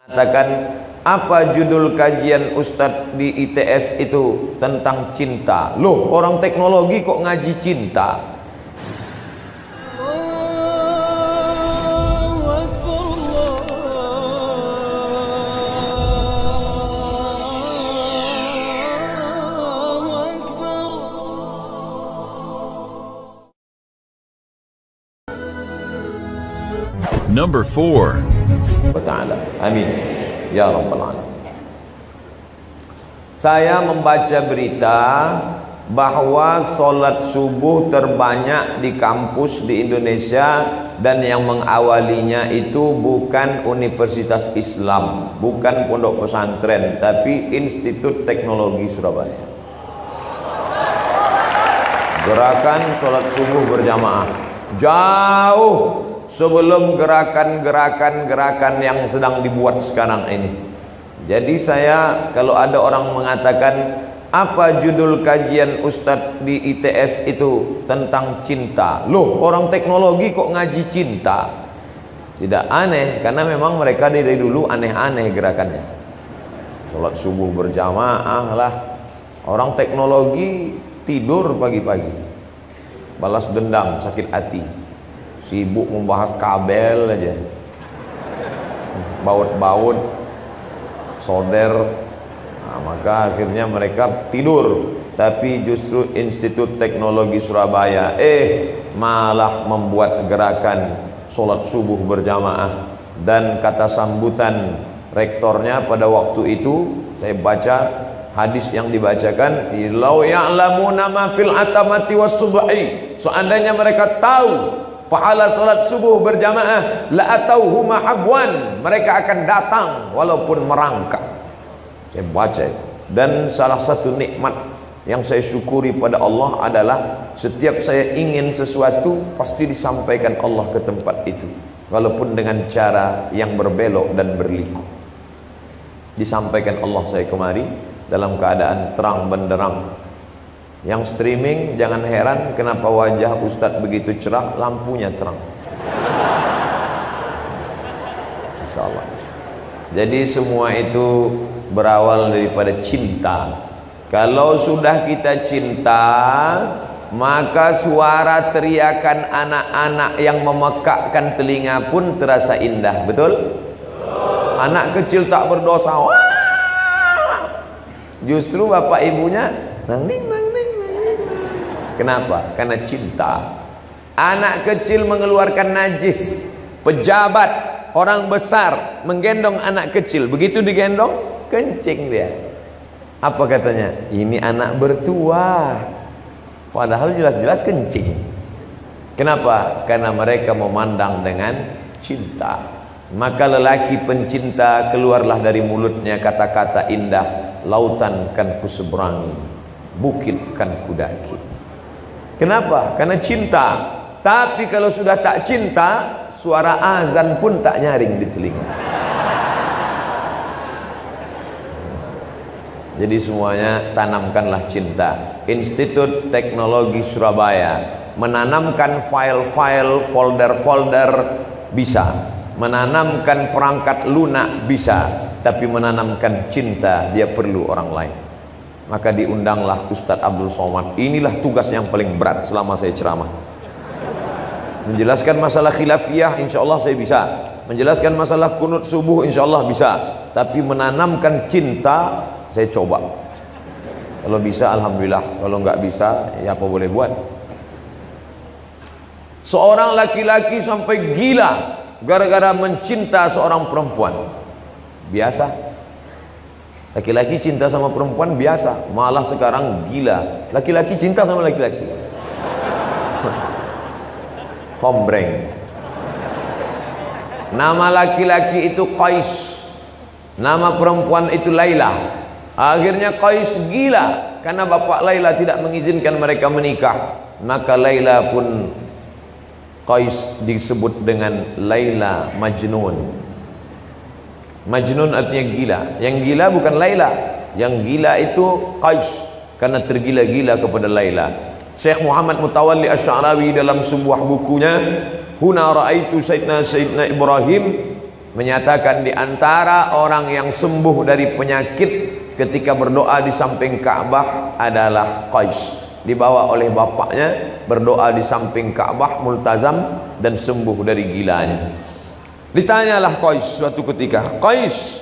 Katakan, apa judul kajian Ustadz di ITS itu? Tentang cinta. Loh, orang teknologi kok ngaji cinta? Number 4. Ta'ala. Amin ya rabbal alamin. Saya membaca berita bahwa sholat subuh terbanyak di kampus di Indonesia, dan yang mengawalinya itu bukan Universitas Islam, bukan pondok pesantren, tapi Institut Teknologi Surabaya. Gerakan sholat subuh berjamaah jauh sebelum gerakan-gerakan yang sedang dibuat sekarang ini. Jadi saya, kalau ada orang mengatakan, apa judul kajian Ustadz di ITS itu? Tentang cinta. Loh, orang teknologi kok ngaji cinta? Tidak aneh, karena memang mereka dari dulu aneh-aneh gerakannya. Sholat subuh berjamaah lah. Orang teknologi tidur pagi-pagi, balas dendam, sakit hati, sibuk membahas kabel aja, baut-baut, solder. Nah, maka akhirnya mereka tidur. Tapi justru Institut Teknologi Surabaya malah membuat gerakan sholat subuh berjamaah. Dan kata sambutan rektornya pada waktu itu, saya baca hadis yang dibacakan, "Lau ya'lamuna ma fil atamati was subhi." Seandainya mereka tahu pahala salat subuh berjamaah, la atauhu mahabwan, mereka akan datang walaupun merangkak. Saya baca itu. Dan salah satu nikmat yang saya syukuri pada Allah adalah setiap saya ingin sesuatu pasti disampaikan Allah ke tempat itu, walaupun dengan cara yang berbelok dan berliku. Disampaikan Allah saya kemari dalam keadaan terang benderang. Yang streaming jangan heran kenapa wajah Ustadz begitu cerah, lampunya terang. Insyaallah. Jadi semua itu berawal daripada cinta. Kalau sudah kita cinta, maka suara teriakan anak-anak yang memekakkan telinga pun terasa indah. Betul? Anak kecil tak berdosa, wah! Justru bapak ibunya nangning. Kenapa? Karena cinta. Anak kecil mengeluarkan najis, pejabat, orang besar menggendong anak kecil, begitu digendong kencing dia. Apa katanya? Ini anak bertuah. Padahal jelas-jelas kencing. Kenapa? Karena mereka memandang dengan cinta. Maka lelaki pencinta keluarlah dari mulutnya kata-kata indah, lautan kan kuseberangi, bukit kan kudaki. Kenapa? Karena cinta. Tapi kalau sudah tak cinta, suara azan pun tak nyaring di telinga. Jadi semuanya tanamkanlah cinta. Institut Teknologi Surabaya menanamkan file-file, folder-folder bisa, menanamkan perangkat lunak bisa, tapi menanamkan cinta dia perlu orang lain. Maka diundanglah Ustadz Abdul Somad. Inilah tugas yang paling berat selama saya ceramah. Menjelaskan masalah khilafiyah insya Allah saya bisa, menjelaskan masalah kunut subuh insya Allah bisa, tapi menanamkan cinta saya coba. Kalau bisa alhamdulillah, kalau nggak bisa ya apa boleh buat. Seorang laki-laki sampai gila gara-gara mencinta seorang perempuan. Biasa. Laki-laki cinta sama perempuan biasa, malah sekarang gila. Laki-laki cinta sama laki-laki. Hombreng. Nama laki-laki itu Qais, nama perempuan itu Laila. Akhirnya Qais gila karena bapak Laila tidak mengizinkan mereka menikah. Maka Laila pun, Qais disebut dengan Laila Majnun. Majnun artinya gila. Yang gila bukan Laila, yang gila itu Qais, karena tergila-gila kepada Laila. Syekh Muhammad Mutawalli Asy'arawi dalam sebuah bukunya, Huna Ra'aitu Sayyidina Ibrahim menyatakan di antara orang yang sembuh dari penyakit ketika berdoa di samping Ka'bah adalah Qais. Dibawa oleh bapaknya berdoa di samping Ka'bah multazam dan sembuh dari gilanya. Ditanyalah Qais suatu ketika, Qais,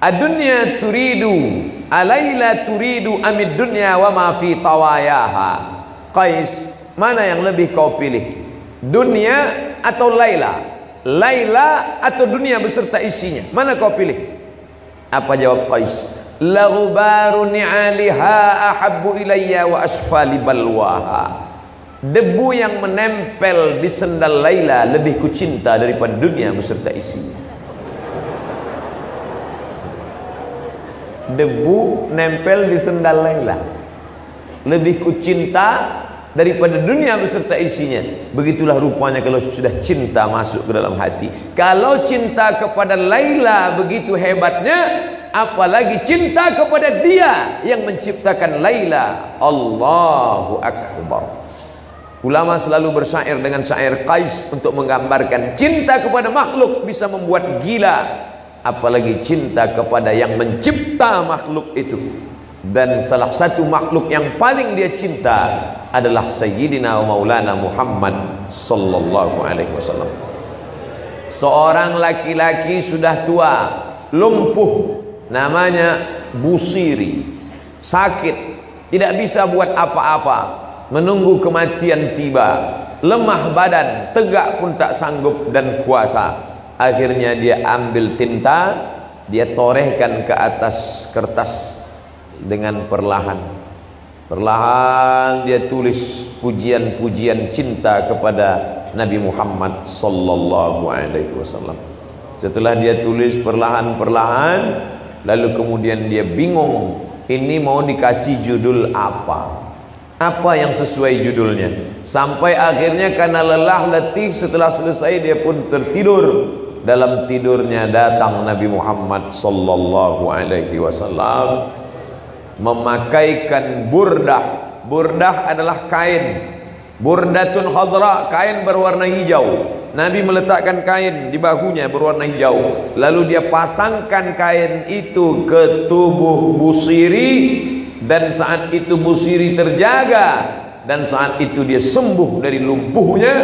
ad-dunya turidu alayla turidu amid dunya wa ma fi tawayaha. Qais, mana yang lebih kau pilih, dunia atau Laila? Laila atau dunia beserta isinya, mana kau pilih? Apa jawab Qais? La ghubaru ni'aliha ahabbu ilayya wa asfali balwaha. Debu yang menempel di sendal Laila lebih kucinta daripada dunia beserta isinya. Debu nempel di sendal Laila lebih kucinta daripada dunia beserta isinya. Begitulah rupanya kalau sudah cinta masuk ke dalam hati. Kalau cinta kepada Laila begitu hebatnya, apalagi cinta kepada dia yang menciptakan Laila. Allahu Akbar. Ulama selalu bersyair dengan syair Qais untuk menggambarkan cinta kepada makhluk bisa membuat gila, apalagi cinta kepada yang mencipta makhluk itu. Dan salah satu makhluk yang paling dia cinta adalah Sayyidina wa Maulana Muhammad sallallahu alaihi wasallam. Seorang laki-laki sudah tua, lumpuh, namanya Busiri, sakit, tidak bisa buat apa-apa, menunggu kematian tiba, lemah badan, tegak pun tak sanggup dan puasa. Akhirnya dia ambil tinta, dia torehkan ke atas kertas dengan perlahan dia tulis pujian-pujian cinta kepada Nabi Muhammad sallallahu alaihi wasallam. Setelah dia tulis perlahan-perlahan, lalu kemudian dia bingung, ini mau dikasih judul apa? Apa yang sesuai judulnya? Sampai akhirnya karena lelah letih, setelah selesai dia pun tertidur. Dalam tidurnya datang Nabi Muhammad sallallahu alaihi wasallam memakaikan burdah. Burdah adalah kain, burdatun khadra, kain berwarna hijau. Nabi meletakkan kain di bahunya berwarna hijau, lalu dia pasangkan kain itu ke tubuh Busiri. Dan saat itu Busiri terjaga, dan saat itu dia sembuh dari lumpuhnya.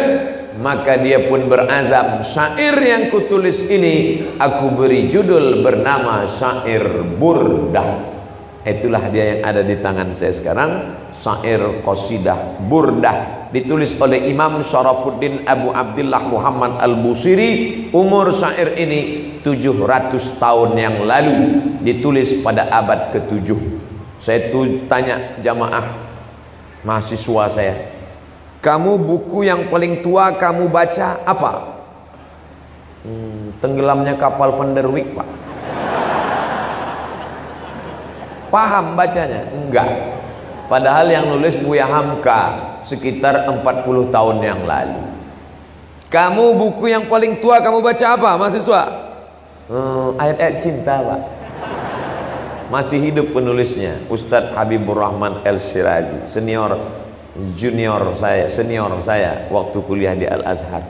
Maka dia pun berazam, syair yang kutulis ini aku beri judul bernama syair Burdah. Itulah dia yang ada di tangan saya sekarang, syair qasidah Burdah, ditulis oleh Imam Syarafuddin Abu Abdillah Muhammad Al-Busiri. Umur syair ini 700 tahun yang lalu, ditulis pada abad ke-7. Saya tanya jamaah mahasiswa saya, kamu buku yang paling tua kamu baca apa? Tenggelamnya kapal Van der Wijk, Pak. Paham bacanya? Enggak. Padahal yang nulis Buya Hamka sekitar 40 tahun yang lalu. Kamu buku yang paling tua kamu baca apa, mahasiswa? Ayat-ayat cinta, Pak. Masih hidup penulisnya, Ustadz Habibur Rahman El-Shirazi, senior saya waktu kuliah di Al-Azhar.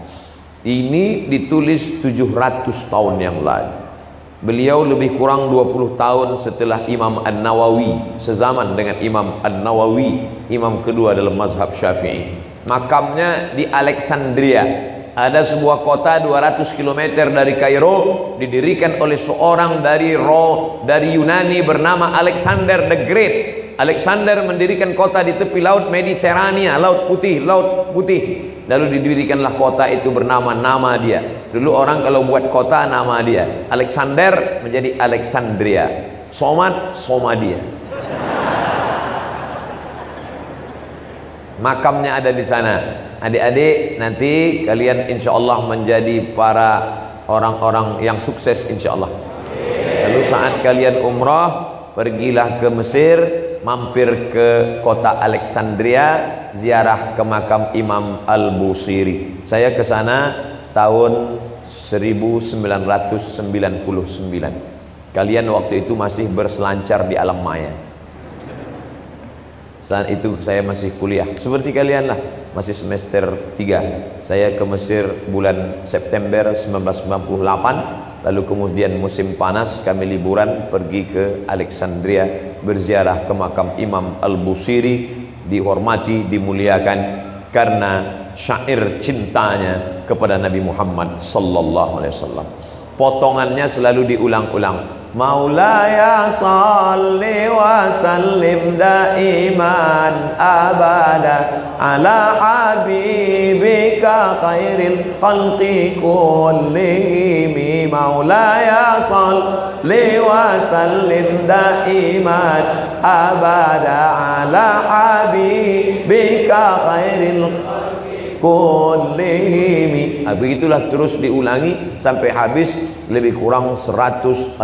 Ini ditulis 700 tahun yang lalu. Beliau lebih kurang 20 tahun setelah Imam An-Nawawi, sezaman dengan Imam An-Nawawi, imam kedua dalam mazhab Syafi'i. Makamnya di Alexandria. Ada sebuah kota 200 km dari Kairo, didirikan oleh seorang dari Yunani bernama Alexander the Great. Alexander mendirikan kota di tepi laut Mediterania, laut putih. Lalu didirikanlah kota itu bernama nama dia. Dulu orang kalau buat kota nama dia. Alexander menjadi Alexandria. Somad, Somadia. Makamnya ada di sana. Adik-adik, nanti kalian insya Allah menjadi para orang-orang yang sukses insya Allah. Lalu saat kalian umrah, pergilah ke Mesir, mampir ke kota Alexandria, ziarah ke makam Imam Al-Busiri. Saya ke sana tahun 1999. Kalian waktu itu masih berselancar di alam maya. Saat itu saya masih kuliah, seperti kalian lah. masih semester 3. Saya ke Mesir bulan September 1998. Lalu kemudian musim panas kami liburan pergi ke Alexandria, berziarah ke makam Imam Al-Busiri, dihormati, dimuliakan karena syair cintanya kepada Nabi Muhammad sallallahu alaihi wasallam. Potongannya selalu diulang-ulang. Maulaya salli wa sallim daiman abada ala habibika khairil khalqi kullihim. Maulaya salli wa sallim daiman abada ala habibika khairil kullihim. Begitulah terus diulangi sampai habis, lebih kurang 160.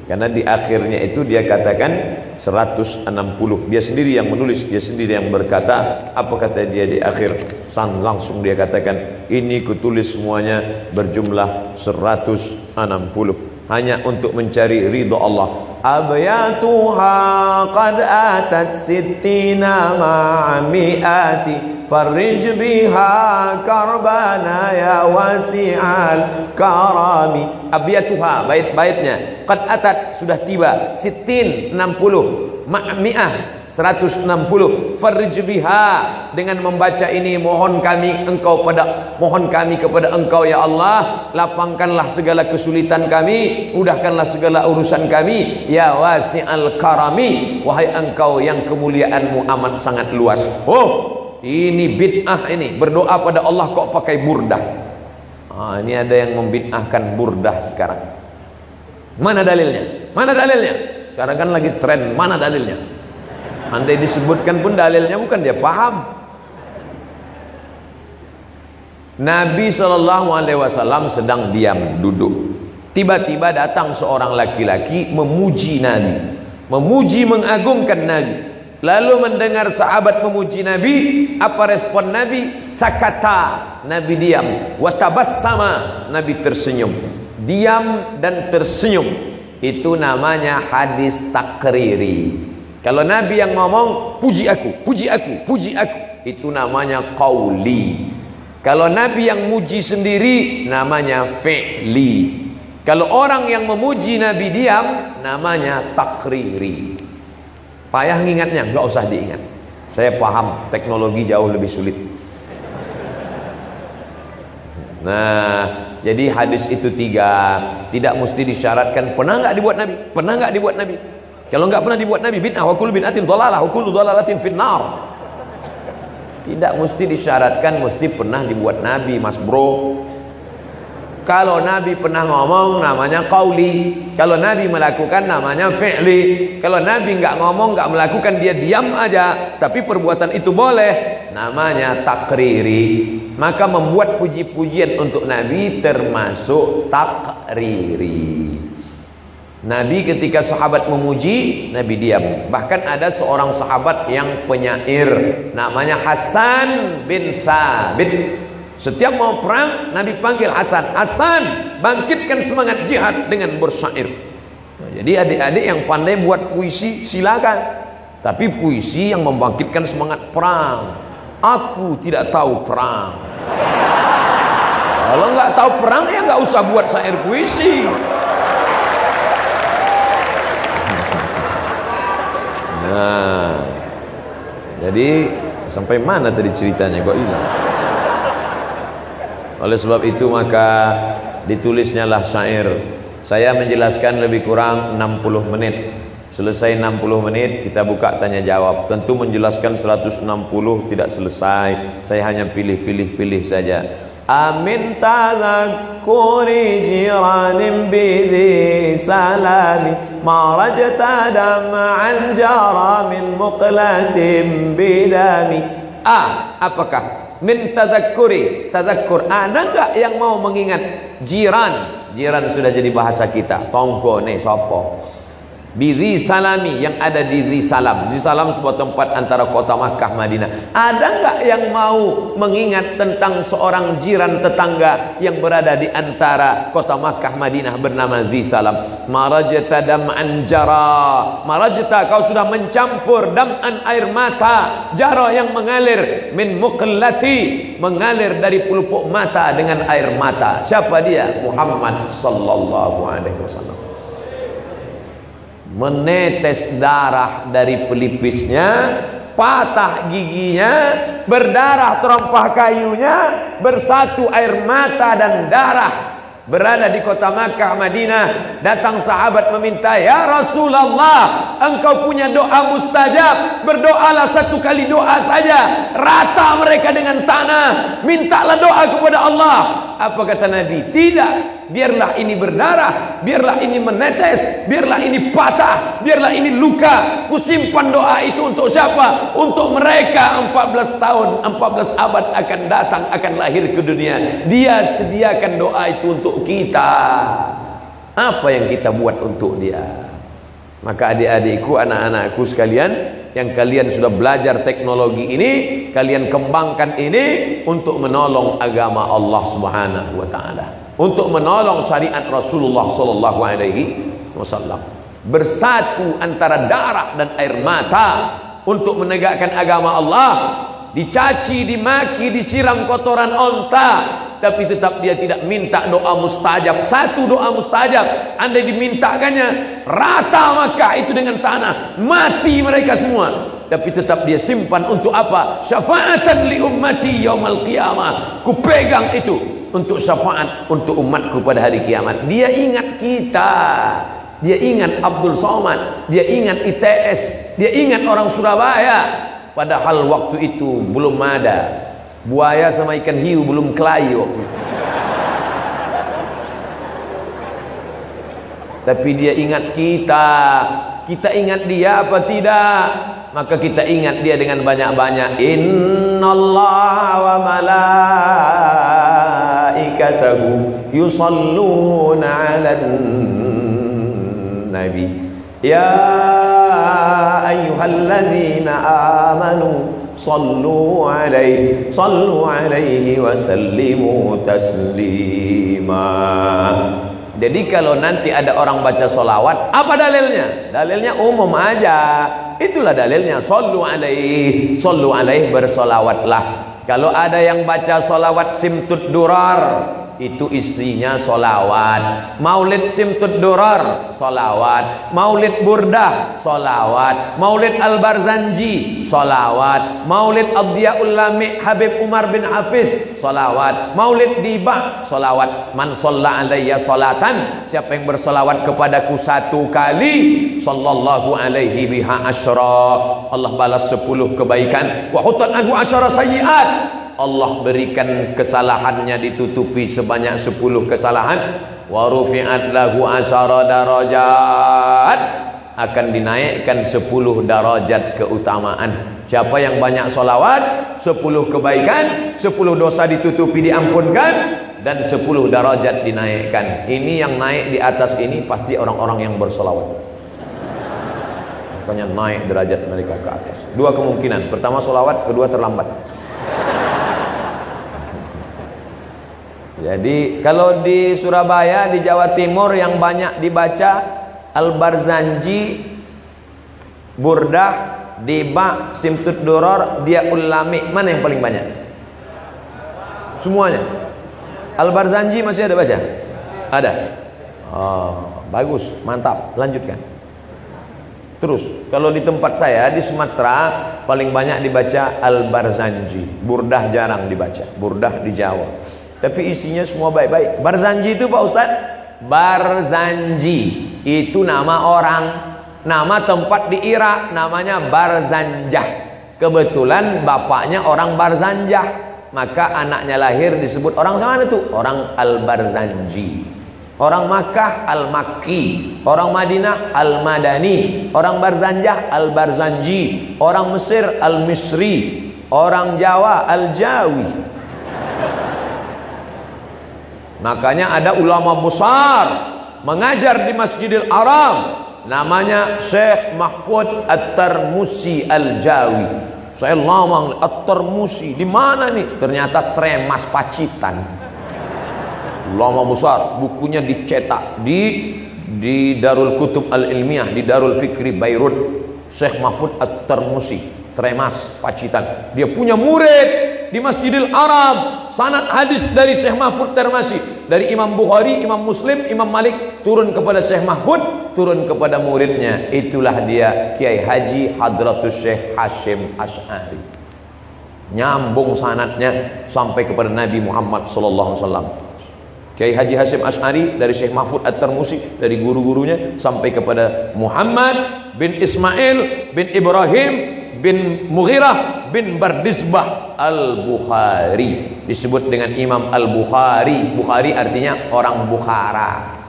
Karena di akhirnya itu dia katakan 160. Dia sendiri yang menulis, dia sendiri yang berkata. Apa kata dia di akhir? Langsung dia katakan, ini kutulis semuanya berjumlah 160 hanya untuk mencari ridha Allah. Abyatuha qad atat sittina ma'amiati farrij biha karbana ya wasi'al karami. Abyatuha, bait-baitnya, qad atat, sudah tiba, sittin, 60, ma'mi'ah, 160. Farrij biha, dengan membaca ini mohon kami kepada Engkau ya Allah, lapangkanlah segala kesulitan kami, mudahkanlah segala urusan kami, ya wasi'al karami, wahai Engkau yang kemuliaanmu amat sangat luas. Oh, ini bid'ah ini, berdoa pada Allah kok pakai burdah. Ini ada yang membid'ahkan burdah sekarang. Mana dalilnya? Mana dalilnya? Sekarang kan lagi tren, mana dalilnya? Andai disebutkan pun dalilnya bukan dia paham. Nabi SAW sedang diam duduk. Tiba-tiba datang seorang laki-laki memuji Nabi, memuji mengagungkan Nabi. Lalu mendengar sahabat memuji Nabi, apa respon Nabi? Sakata, Nabi diam. Watabassama, Nabi tersenyum. Diam dan tersenyum, itu namanya hadis takriri. Kalau Nabi yang ngomong, puji aku, puji aku, puji aku, itu namanya qauli. Kalau Nabi yang muji sendiri, namanya fi'li. Kalau orang yang memuji Nabi diam, namanya takriri. Payah ngingatnya, nggak usah diingat. Saya paham, teknologi jauh lebih sulit. Nah, jadi hadis itu 3. Tidak mesti disyaratkan pernah nggak dibuat Nabi, pernah nggak dibuat Nabi. Kalau nggak pernah dibuat Nabi, bid'ah, wa kullu bid'atin dhalalah, wa kullu dhalalatin finnar. Tidak mesti disyaratkan mesti pernah dibuat Nabi, Mas Bro. Kalau Nabi pernah ngomong, namanya qauli. Kalau Nabi melakukan, namanya fi'li. Kalau Nabi nggak ngomong, nggak melakukan, dia diam aja, tapi perbuatan itu boleh, namanya takriri. Maka membuat puji-pujian untuk Nabi termasuk takriri. Nabi ketika sahabat memuji, Nabi diam. Bahkan ada seorang sahabat yang penyair, namanya Hasan bin Thabit. Setiap mau perang, Nabi panggil Hasan, Hasan, bangkitkan semangat jihad dengan bersyair. Nah, jadi adik-adik yang pandai buat puisi silakan, tapi puisi yang membangkitkan semangat perang. Aku tidak tahu perang. Kalau nggak tahu perang ya nggak usah buat syair puisi. Nah, jadi sampai mana tadi ceritanya kok hilang? Oleh sebab itu maka ditulisnya lah syair. Saya menjelaskan lebih kurang 60 menit. Selesai 60 menit kita buka tanya jawab. Tentu menjelaskan 160 tidak selesai. Saya hanya pilih-pilih saja. Amin tadhakkuri jiranin bidhi salami ma rajta dam'an jara min muqlatin bidami. Apakah min tadhakkuri, tadhakkur, ada enggak yang mau mengingat jiran? Jiran sudah jadi bahasa kita, tonggo nih sopo. Bidhi Salami, yang ada di Dhi Salam. Dhi Salam sebuah tempat antara kota Makkah Madinah. Ada nggak yang mau mengingat tentang seorang jiran tetangga yang berada di antara kota Makkah Madinah bernama Dhi Salam? Marajta dam'an jara, marajta, kau sudah mencampur, dam'an, air mata, jara yang mengalir, min muqallati, mengalir dari pelupuk mata dengan air mata. Siapa dia? Muhammad sallallahu alaihi wasallam. Menetes darah dari pelipisnya, patah giginya, berdarah terompah kayunya, bersatu air mata dan darah. Berada di kota Makkah Madinah, datang sahabat meminta, ya Rasulullah, engkau punya doa mustajab, berdoalah satu kali doa saja, rata mereka dengan tanah, mintalah doa kepada Allah. Apa kata Nabi? Tidak, biarlah ini berdarah, biarlah ini menetes, biarlah ini patah, biarlah ini luka, kusimpan doa itu untuk siapa? Untuk mereka 14 tahun, 14 abad akan datang, akan lahir ke dunia. Dia sediakan doa itu untuk kita. Apa yang kita buat untuk dia? Maka adik-adikku, anak-anakku sekalian, yang kalian sudah belajar teknologi ini, kalian kembangkan ini untuk menolong agama Allah Subhanahu wa taala, untuk menolong syariat Rasulullah sallallahu alaihi wasallam. Bersatu antara darah dan air mata untuk menegakkan agama Allah. Dicaci, dimaki, disiram kotoran onta, tapi tetap dia tidak minta doa mustajab. Satu doa mustajab, andai dimintakannya, rata Makkah itu dengan tanah, mati mereka semua. Tapi tetap dia simpan untuk apa? Syafaatan li ummati yaumal qiyamah. Ku pegang itu untuk syafaat untuk umatku pada hari kiamat. Dia ingat kita, dia ingat Abdul Somad, dia ingat ITS, dia ingat orang Surabaya. Padahal waktu itu belum ada buaya sama ikan hiu, belum kelahi waktu itu. Tapi dia ingat kita. Kita ingat dia apa tidak? Maka kita ingat dia dengan banyak-banyak. Innallaha wa malaikatahu yusalluna 'alan nabi. Ya ayyuhalladzina amanu sallu alaihi wa sallimu taslima. Jadi kalau nanti ada orang baca solawat, apa dalilnya? Dalilnya umum aja. Itulah dalilnya. Sallu alaihi bersolawatlah. Kalau ada yang baca solawat simtud durar, itu istrinya solawat. Maulid simtud durar, solawat. Maulid burdah, solawat. Maulid al-barzanji, solawat. Maulid abdiyaul lami Habib Umar bin Hafiz, solawat. Maulid dibah, solawat. Man sholla alayya solatan, siapa yang bersolawat kepadaku satu kali, sallallahu alaihi biha asyra, Allah balas 10 kebaikan. Wa hutat anhu asyara sayyiat, Allah berikan kesalahannya ditutupi sebanyak 10 kesalahan. Wa rufi'at lahu asyara darajat, akan dinaikkan 10 darajat keutamaan. Siapa yang banyak solawat, 10 kebaikan, 10 dosa ditutupi diampunkan, dan 10 darajat dinaikkan. Ini yang naik di atas ini pasti orang-orang yang bersolawat. Makanya naik derajat mereka ke atas. Dua kemungkinan, pertama solawat, kedua terlambat. Jadi kalau di Surabaya, di Jawa Timur yang banyak dibaca Al-Barzanji, Burdah, Dibah, Simtud Duror, Diaul Lami, mana yang paling banyak? Semuanya. Al-Barzanji masih ada baca? Ada. Oh, bagus, mantap, lanjutkan. Terus, kalau di tempat saya di Sumatera paling banyak dibaca Al-Barzanji. Burdah jarang dibaca, Burdah di Jawa. Tapi isinya semua baik-baik. Barzanji itu Pak Ustadz, Barzanji itu nama orang, nama tempat di Irak namanya Barzanjah. Kebetulan bapaknya orang Barzanjah, maka anaknya lahir disebut orang mana itu? Orang Al-Barzanji. Orang Makkah Al-Makki, orang Madinah Al-Madani, orang Barzanjah Al-Barzanji, orang Mesir Al-Misri, orang Jawa Al-Jawi. Makanya ada ulama besar mengajar di Masjidil Haram, namanya Syekh Mahfud At-Tarmusi Al-Jawi. Saya lama At-Tarmusi di mana nih? Ternyata Tremas Pacitan. Lama besar, bukunya dicetak di Darul Kutub Al-Ilmiah, di Darul Fikri Beirut. Syekh Mahfud At-Tarmusi, Tremas Pacitan. Dia punya murid di Masjidil Arab, sanad hadis dari Syekh Mahfud Tarmusi, dari Imam Bukhari, Imam Muslim, Imam Malik, turun kepada Syekh Mahfud, turun kepada muridnya. Itulah dia Kiai Haji Hadratus Syekh Hashim Asy'ari. Nyambung sanadnya sampai kepada Nabi Muhammad sallallahu alaihi wasallam. Kiai Haji Hashim Asy'ari dari Syekh Mahfud At-Tarmusi, dari guru-gurunya sampai kepada Muhammad bin Ismail bin Ibrahim bin Mughirah bin Bardisbah Al-Bukhari, disebut dengan Imam Al-Bukhari. Bukhari artinya orang Bukhara.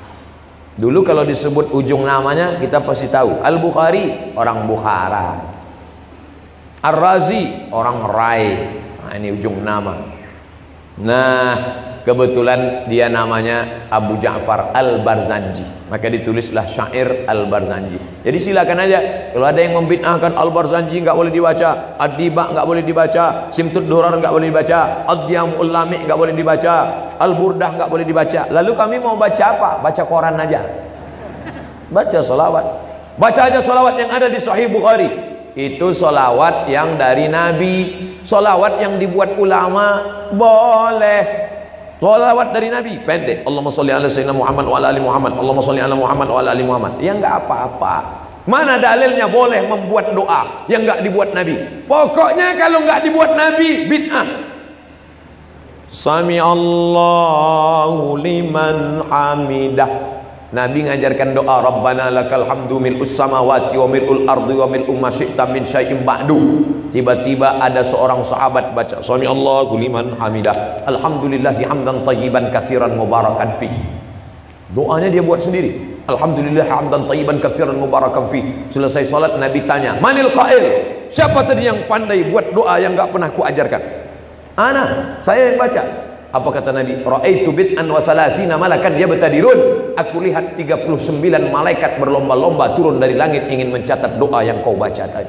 Dulu kalau disebut ujung namanya kita pasti tahu, Al-Bukhari orang Bukhara, Ar-Razi orang Rai. Nah, ini ujung nama. Nah, kebetulan dia namanya Abu Ja'far Al-Barzanji, maka ditulislah syair Al-Barzanji. Jadi silakan aja, kalau ada yang membid'ahkan Al-Barzanji nggak boleh dibaca, Ad-Diba nggak boleh dibaca, Simtud Durar nggak boleh dibaca, Ad-Diyamul Lami nggak boleh dibaca, Al-Burdah nggak boleh dibaca. Lalu kami mau baca apa? Baca koran aja, baca solawat, baca aja solawat yang ada di Sahih Bukhari. Itu solawat yang dari Nabi. Solawat yang dibuat ulama boleh. Solawat dari Nabi pendek, Allahumma sholli ala sayyidina Muhammad wa ala ali Muhammad, Allahumma sholli ala Muhammad wa ala ali Muhammad. Ya enggak apa-apa. Mana dalilnya boleh membuat doa yang enggak dibuat Nabi? Pokoknya kalau enggak dibuat Nabi, bid'ah. Sami Allahu liman hamidah. Nabi ngajarkan doa, Rabbana lakal hamdu mil'us samawati wa mil'ul ardi wa mil'u ma syi'ta min syai'in ba'du. Tiba-tiba ada seorang sahabat baca Sami Allahu liman hamidah, Alhamdulillahi hamdan tayyiban katsiran mubarakan fihi. Doanya dia buat sendiri, Alhamdulillah hamdan tayyiban katsiran mubarakan fihi. Selesai salat Nabi tanya, Manil qail? Siapa tadi yang pandai buat doa yang enggak pernah kuajarkan? Ana, saya yang baca. Apa kata Nabi? Ra'aitu bid'an wa salasina malakan yabtadirun. Aku lihat 39 malaikat berlomba-lomba turun dari langit ingin mencatat doa yang kau baca tadi.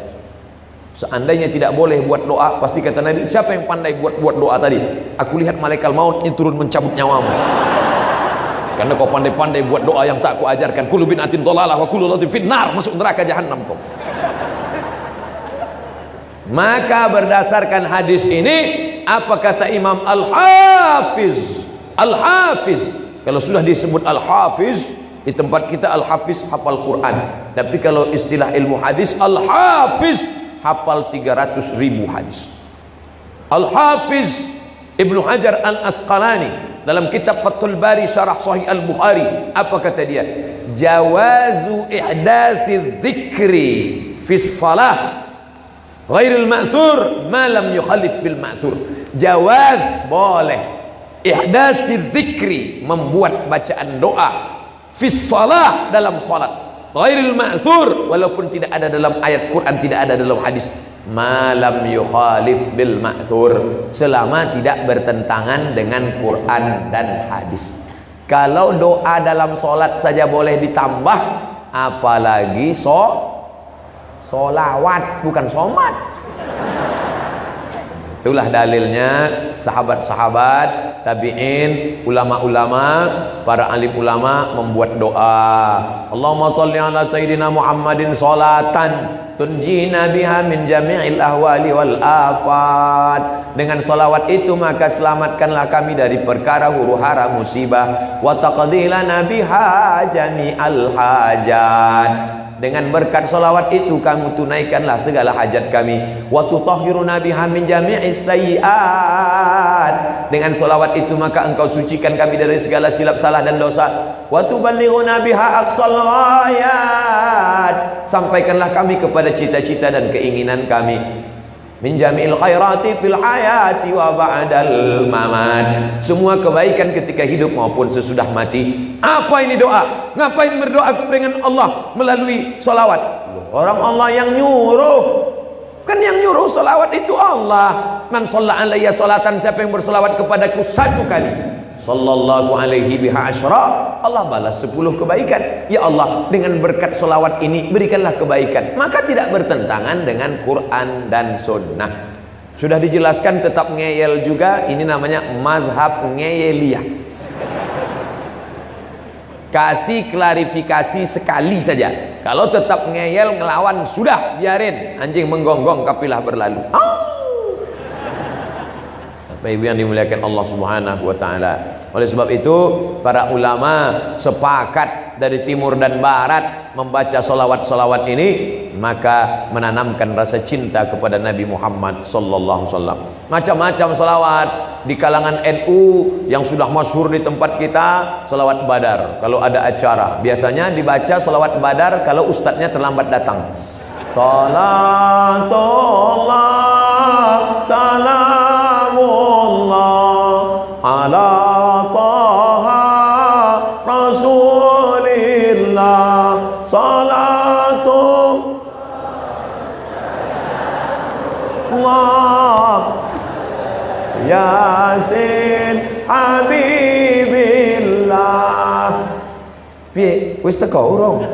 Seandainya tidak boleh buat doa, pasti kata Nabi, siapa yang pandai buat doa tadi? Aku lihat malaikat maut ini turun mencabut nyawamu. Karena kau pandai-pandai buat doa yang tak aku ajarkan. Kullu bid'atin dhalalah wa kullu dhalatin finnar. Masuk neraka jahanam kau. Maka berdasarkan hadis ini, apa kata Imam Al-Hafiz? Al-Hafiz, kalau sudah disebut Al-Hafiz, di tempat kita Al-Hafiz hafal Quran. Tapi kalau istilah ilmu hadis, Al-Hafiz hafal 300.000 hadis. Al-Hafiz Ibnu Hajar Al-Asqalani dalam kitab Fathul Bari Syarah Sahih Al-Bukhari, apa kata dia? Jawazu ihdatsiz dzikri fis salah ghairil ma'thur ma lam yukhalif bil ma'thur. Jawaz, boleh, ihdatsiz dzikri, membuat bacaan doa, fis salah, dalam salat, ghairil ma'thur, walaupun tidak ada dalam ayat Quran, tidak ada dalam hadis, ma lam yukhalif bil ma'thur, selama tidak bertentangan dengan Quran dan hadis. Kalau doa dalam salat saja boleh ditambah, apalagi solawat, bukan somat. Itulah dalilnya sahabat-sahabat, tabi'in, ulama-ulama, para alim ulama membuat doa. Allahumma sholli ala sayyidina Muhammadin sholatan tunjina biha min jami'il ahwali wal afat. Dengan salawat itu maka selamatkanlah kami dari perkara huru-hara musibah, wa taqdilana biha jami'al hajat. Dengan berkat salawat itu kamu tunaikanlah segala hajat kami. Wa tutahhiruna biha min jami'is sayyi'at. Dengan salawat itu maka engkau sucikan kami dari segala silap salah dan dosa. Wa tuballighuna biha aqsal ghayat. Sampaikanlah kami kepada cita-cita dan keinginan kami. Min jami'il khairati fil hayati wa ba'dal mamat. Semua kebaikan ketika hidup maupun sesudah mati. Apa ini doa? Ngapain berdoa dengan Allah melalui salawat? Orang Allah yang nyuruh. Kan yang nyuruh salawat itu Allah. Man shalla alayya salatan, siapa yang bersalawat kepadaku satu kali, sallallahu alaihi biha asyra, Allah balas 10 kebaikan. Ya Allah, dengan berkat selawat ini berikanlah kebaikan. Maka tidak bertentangan dengan Quran dan Sunnah. Sudah dijelaskan tetap ngeyel juga. Ini namanya mazhab ngeyeliyah. Kasih klarifikasi sekali saja. Kalau tetap ngeyel ngelawan, sudah biarin, anjing menggonggong kapilah berlalu. Bapak Ibu yang dimuliakan Allah Subhanahu wa taala. Oleh sebab itu para ulama sepakat dari timur dan barat membaca salawat-salawat ini, maka menanamkan rasa cinta kepada Nabi Muhammad sallallahu alaihi wasallam. Macam-macam salawat di kalangan NU yang sudah masyhur di tempat kita, salawat Badar. Kalau ada acara, biasanya dibaca salawat Badar kalau ustadznya terlambat datang. Salatullah salamullah ala taha rasulillah salatullah yasin habibillah. Piye wis teko urung?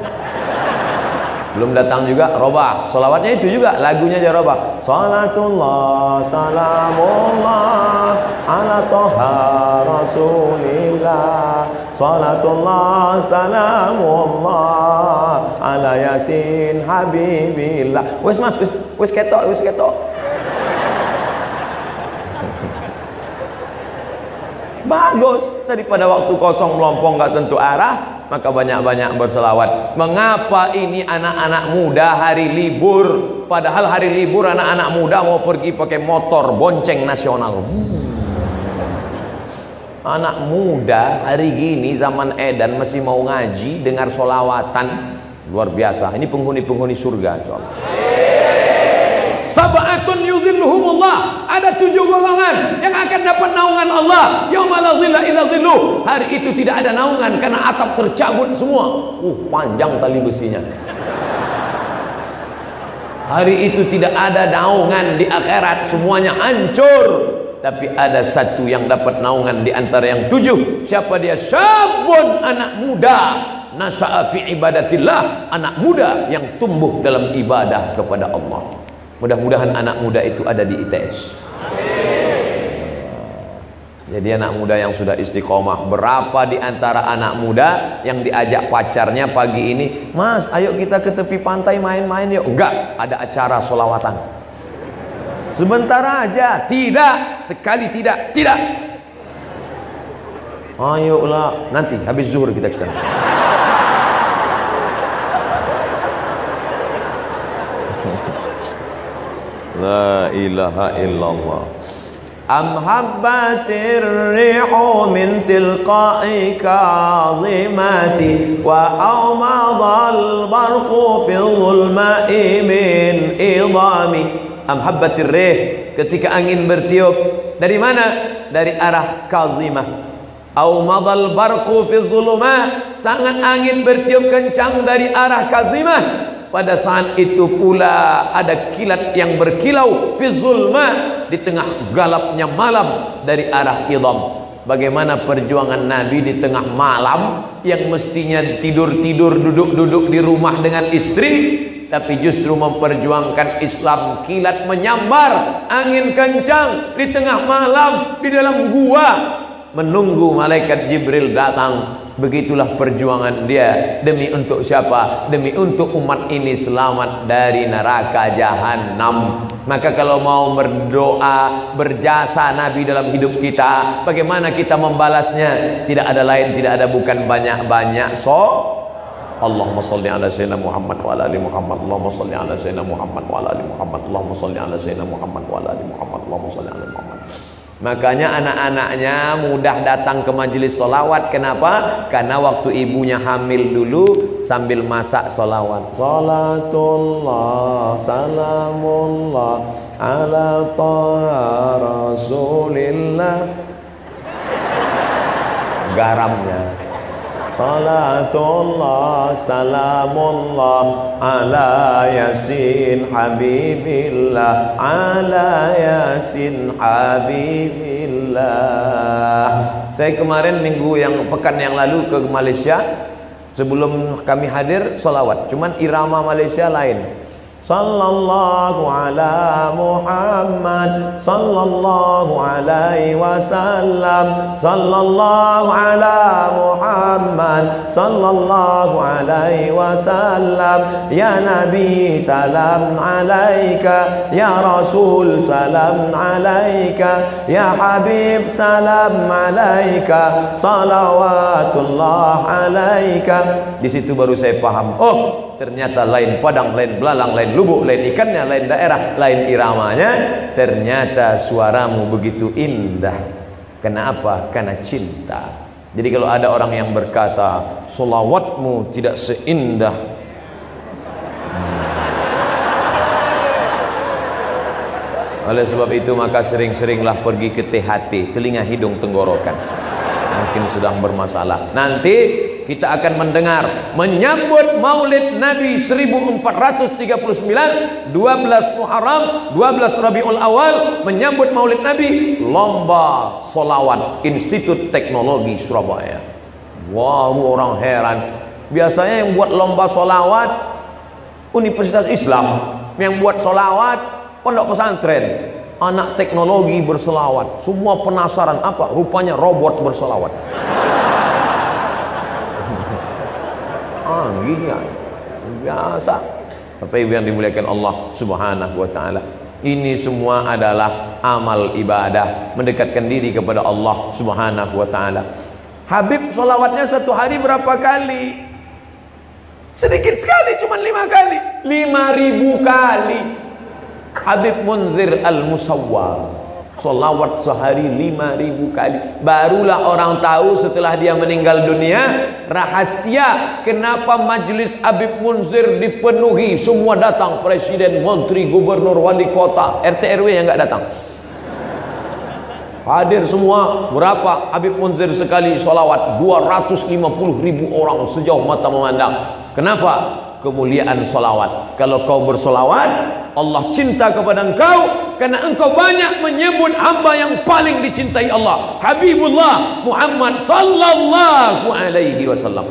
Belum datang juga, robah. Salawatnya itu juga, lagunya aja robah. Salatullah salamullah ala toha rasulillah. Salatullah salamullah ala yasin habibillah. Wes mas, wes ketok, wes ketok. Bagus, daripada waktu kosong melompong gak tentu arah, maka banyak-banyak berselawat. Mengapa ini anak-anak muda hari libur, padahal hari libur anak-anak muda mau pergi pakai motor bonceng nasional. Anak muda hari gini zaman edan masih mau ngaji, dengar solawatan, luar biasa. Ini penghuni-penghuni surga insyaallah. Sab'atun yuzilluhumullah, ada 7 golongan yang akan dapat naungan Allah. Yauma la zilla illa zilluh. Hari itu tidak ada naungan karena atap tercabut semua. Panjang tali besinya. Hari itu tidak ada naungan di akhirat, semuanya hancur. Tapi ada satu yang dapat naungan di antara yang 7. Siapa dia? Syabun, anak muda. Nasa'a fi ibadatillah, anak muda yang tumbuh dalam ibadah kepada Allah. Mudah-mudahan anak muda itu ada di ITS. Jadi anak muda yang sudah istiqomah. Berapa di antara anak muda yang diajak pacarnya pagi ini, Mas ayo kita ke tepi pantai main-main yuk. Enggak, ada acara solawatan. Sebentar aja. Tidak, sekali tidak. Tidak. Ayolah, nanti habis zuhur kita ke sana. La ilaha illallah. Am habbatir rihu min tilqa'i kazimati wa awmadal barqu fi dhulma'i min idami. Am habbatir rih, ketika angin bertiup dari mana? Dari arah Kazimah. Awmadal barqu fi dhulma, sangat angin bertiup kencang dari arah Kazimah. Pada saat itu pula ada kilat yang berkilau fi zulma, di tengah galapnya malam dari arah Idham. Bagaimana perjuangan Nabi di tengah malam yang mestinya tidur-tidur, duduk-duduk di rumah dengan istri, tapi justru memperjuangkan Islam. Kilat menyambar, angin kencang di tengah malam di dalam gua, menunggu malaikat Jibril datang. Begitulah perjuangan dia. Demi untuk siapa? Demi untuk umat ini selamat dari neraka jahanam. Maka kalau mau berdoa, berjasa Nabi dalam hidup kita, bagaimana kita membalasnya? Tidak ada lain, tidak ada bukan banyak-banyak Allahumma salli ala sayyidina Muhammad wa ala ali Muhammad. Allahumma salli ala sayyidina Muhammad wa ala ali Muhammad. Allahumma salli ala sayyidina Muhammad wa ala ali Muhammad. Allahumma salli ala Muhammad. Makanya anak-anaknya mudah datang ke majelis solawat. Kenapa? Karena waktu ibunya hamil dulu sambil masak solawat. Salatullah salamullah ala taha rasulillah. Garamnya. Salatullah salamullah ala yasin habibillah, ala yasin habibillah. Rasulillah. Saya kemarin pekan yang lalu ke Malaysia. Sebelum kami hadir salawat, cuman irama Malaysia lain. Sallallahu ala Muhammad sallallahu alaihi wasallam, sallallahu ala Muhammad sallallahu alaihi wasallam, ya Nabi salam alaika, ya Rasul salam alaika, ya Habib salam alaika, salawatullah alaika. Di situ baru saya paham, oh ternyata lain padang, lain belalang, lain lubuk, lain ikannya, lain daerah, lain iramanya. Ternyata suaramu begitu indah. Kenapa? Karena cinta. Jadi kalau ada orang yang berkata solawatmu tidak seindah, oleh sebab itu maka sering-seringlah pergi ke THT, telinga hidung tenggorokan, mungkin sedang bermasalah. Nanti kita akan mendengar menyambut Maulid Nabi 1439, 12 Muharram, 12 Rabiul Awal, menyambut Maulid Nabi, lomba solawat Institut Teknologi Surabaya. Wah, orang heran. Biasanya yang buat lomba solawat Universitas Islam, yang buat solawat pondok pesantren. Anak teknologi bersolawat, semua penasaran apa? Rupanya robot bersolawat. Anggihnya biasa. Bapak Ibu yang dimuliakan Allah Subhanahu wa taala, ini semua adalah amal ibadah, mendekatkan diri kepada Allah Subhanahu wa taala. Habib solawatnya satu hari berapa kali? Sedikit sekali, cuma 5 kali. 5.000 kali. Habib Munzir Al-Musawwar solawat sehari 5.000 kali. Barulah orang tahu setelah dia meninggal dunia rahasia kenapa majlis Habib Munzir dipenuhi, semua datang, presiden, menteri, gubernur, wali kota, RT RW yang enggak datang hadir semua. Berapa Habib Munzir sekali solawat? 250.000 orang sejauh mata memandang. Kenapa? Kemuliaan solawat. Kalau kau bersolawat, Allah cinta kepada engkau karena engkau banyak menyebut hamba yang paling dicintai Allah, Habibullah Muhammad sallallahu alaihi wasallam.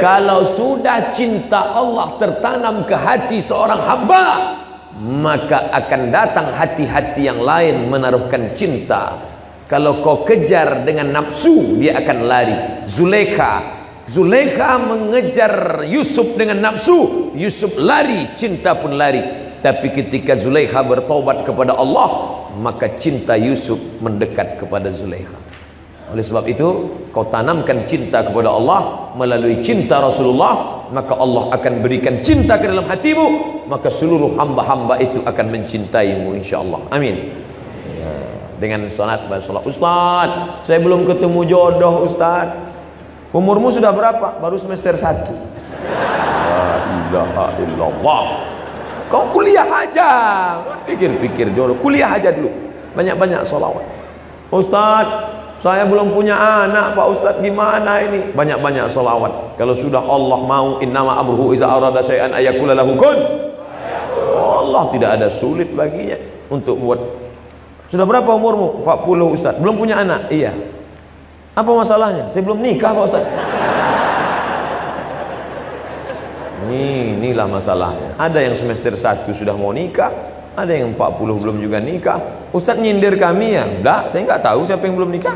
Kalau sudah cinta Allah tertanam ke hati seorang hamba, maka akan datang hati-hati yang lain menaruhkan cinta. Kalau kau kejar dengan nafsu, dia akan lari. Zulaikha mengejar Yusuf dengan nafsu, Yusuf lari, cinta pun lari. Tapi ketika Zulaikha bertaubat kepada Allah, maka cinta Yusuf mendekat kepada Zulaikha. Oleh sebab itu, kau tanamkan cinta kepada Allah melalui cinta Rasulullah, maka Allah akan berikan cinta ke dalam hatimu, maka seluruh hamba-hamba itu akan mencintaimu insyaallah. Amin. Dengan salat. Ustaz, saya belum ketemu jodoh Ustaz. Umurmu sudah berapa? Baru semester 1. La ilaha illallah. Kau kuliah aja. Pikir-pikir jodoh. Kuliah aja dulu. Banyak-banyak salawat. Ustaz, saya belum punya anak Pak Ustaz, gimana ini? Banyak-banyak salawat. Kalau sudah Allah mau, innama amruhu iza arada syai'an ayakula lahu kun. Allah tidak ada sulit baginya untuk buat. Sudah berapa umurmu? 40 Ustaz. Belum punya anak? Iya. Apa masalahnya? Saya belum nikah Pak Ustaz. Inilah masalahnya. Ada yang semester 1 sudah mau nikah, ada yang 40 belum juga nikah. Ustaz nyindir kami ya? Enggak, saya enggak tahu siapa yang belum nikah.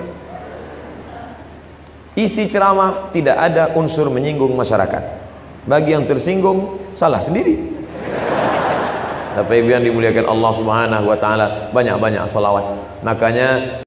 Isi ceramah tidak ada unsur menyinggung masyarakat. Bagi yang tersinggung, salah sendiri. Bapak Ibu yang dimuliakan Allah Subhanahu wa taala, banyak-banyak salawat. Makanya